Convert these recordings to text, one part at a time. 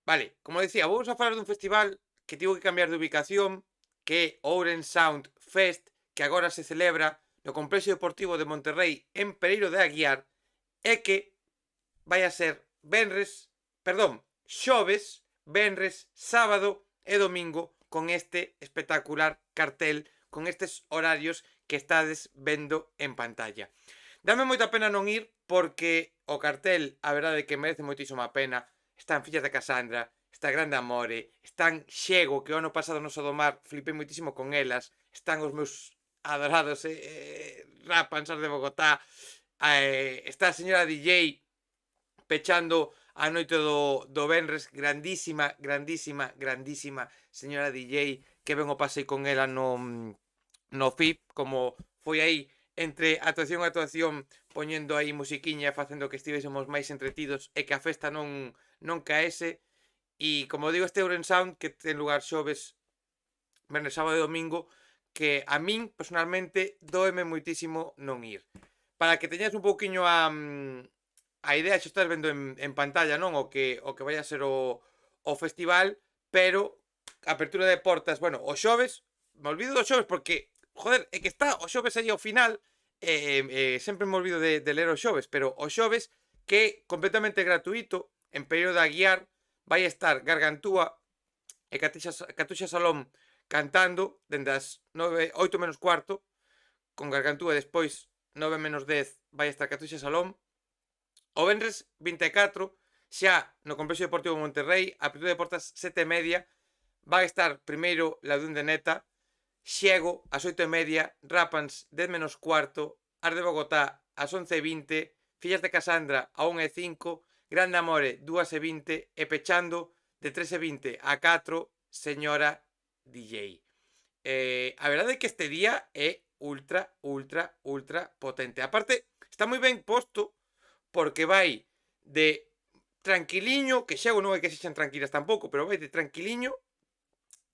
Vale, como decía, vamos a falar dun festival que tivo que cambiar de ubicación, que é Ourens Sound Fest, que agora se celebra no Complexo Deportivo de Monterrei en Pereiro de Aguiar, e que vai a ser venres, perdón, xoves, venres, sábado e domingo con este espectacular cartel, con estes horarios que estades vendo en pantalla. Dame moita pena non ir porque o cartel, a verdade é que merece moitísimo a pena. Están Fillas de Casandra, está Grande Amore, están Xego, que o ano pasado no Sodomar flipei moitísimo con elas, están os meus adorados Rapansar de Bogotá, está a señora DJ pechando a noite do Venres, grandísima, grandísima, grandísima señora DJ, que ben o pasei con ela no FIP, como foi aí entre actuación e actuación poñendo aí musiquiña e facendo que estivésemos máis entretidos e que a festa non caese. E como digo, este Euren Sound que ten lugar xoves, venres, sábado e domingo, que a min personalmente doeme moitísimo non ir. Para que teñas un pouquiño a idea, xa estás vendo en pantalla, non? O que vai a ser o festival, pero apertura de portas, bueno, o xoves, me olvido do xoves porque, joder, é que está o xoves aí ao final, sempre me olvido de ler o xoves, pero o xoves, que é completamente gratuito, en período de Aguiar, vai estar Gargantúa e Catuxa Salón cantando dende as 8 menos cuarto, con Gargantúa e despois 9 menos 10 vai estar Catuxa Salón. O venres 24, xa no Complexo Deportivo de Monterrei, a apertura de portas 7:30, vai estar primeiro Ladún de Neta, Xego ás 8:30, Rapans 10 menos cuarto, As de Bogotá ás 11:20, Fillas de Casandra a 1:05, Grande Amore 2:20 e pechando de 3:20 a 4, Señora DJ. A verdade é que este día é ultra, ultra, ultra potente. Aparte, está moi ben posto porque vai de tranquiliño, que Xego non é que sexan tranquilas tampouco, pero vai de tranquiliño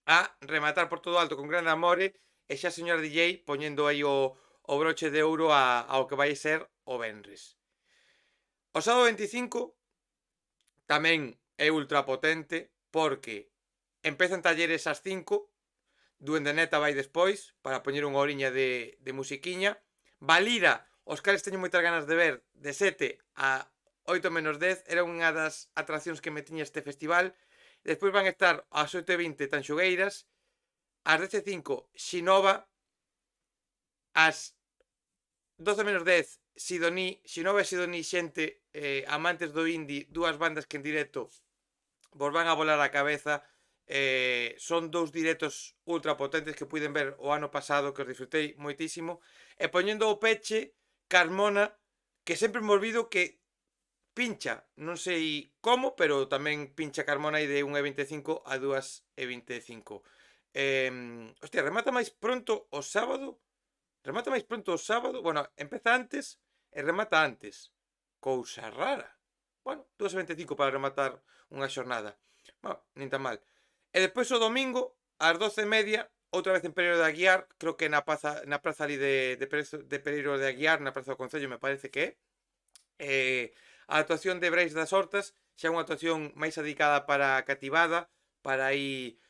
a rematar por todo alto con Grande Amore e xa a señora DJ poñendo aí o broche de ouro ao que vai ser o venres. O sábado 25 tamén é ultra potente porque empezan talleres ás 5, Duende Neta vai despois para poñer unha horiña de musiquiña, Valira, os cales teño moitas ganas de ver, de 7 a 8 menos 10, era unha das atraccións que me tiña este festival. Despois van estar ás 8:20 Tanxugueiras, ás 10:05 Xinova, ás 12 menos 10 Sidoní, Xinova e Sidoní, xente, amantes do indie, dúas bandas que en directo vos van a volar a cabeza. Son dous directos ultra potentes que puiden ver o ano pasado, que os disfrutei moitísimo, e poñendo o peche Carmona, que sempre me olvido que pincha, non sei como, pero tamén pincha Carmona aí de 1:25 a 2:25. Hostia, remata máis pronto o sábado, bueno, empeza antes e remata antes, cousa rara. Bueno, 2:25 para rematar unha xornada, bueno, nin tan mal. E despois o domingo, ás 12:30, outra vez en Pereiro de Aguiar, creo que na praza ali de Pereiro de Aguiar, na praza do Concello, me parece que é. A actuación de Brais das Hortas, xa unha actuación máis dedicada para a cativada, para aí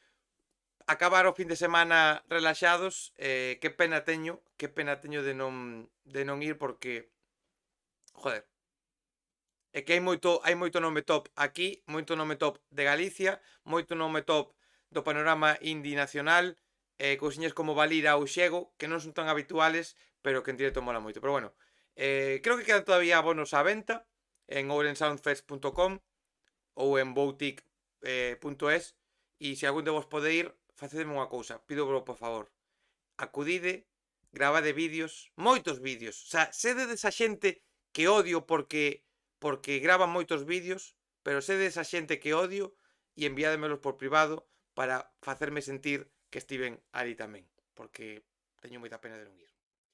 acabar o fin de semana relaxados. Que pena teño de non ir porque, joder, é que hai moito nome top aquí, moito nome top de Galicia, moito nome top do panorama indie nacional, cousiñas como Valira ou Xego, que non son tan habituales, pero que en directo mola moito. Pero bueno, creo que quedan todavía abonos á venta en ourensoundfest.com ou en boutique.es, e se algún de vos pode ir, facedeme unha cousa, pido por favor, acudide, gravade vídeos, moitos vídeos, o sea, sede desa xente que odio porque graban moitos vídeos, pero sede desa xente que odio e enviádemelos por privado para facerme sentir que estiven ali tamén, porque teño moita pena de non ir.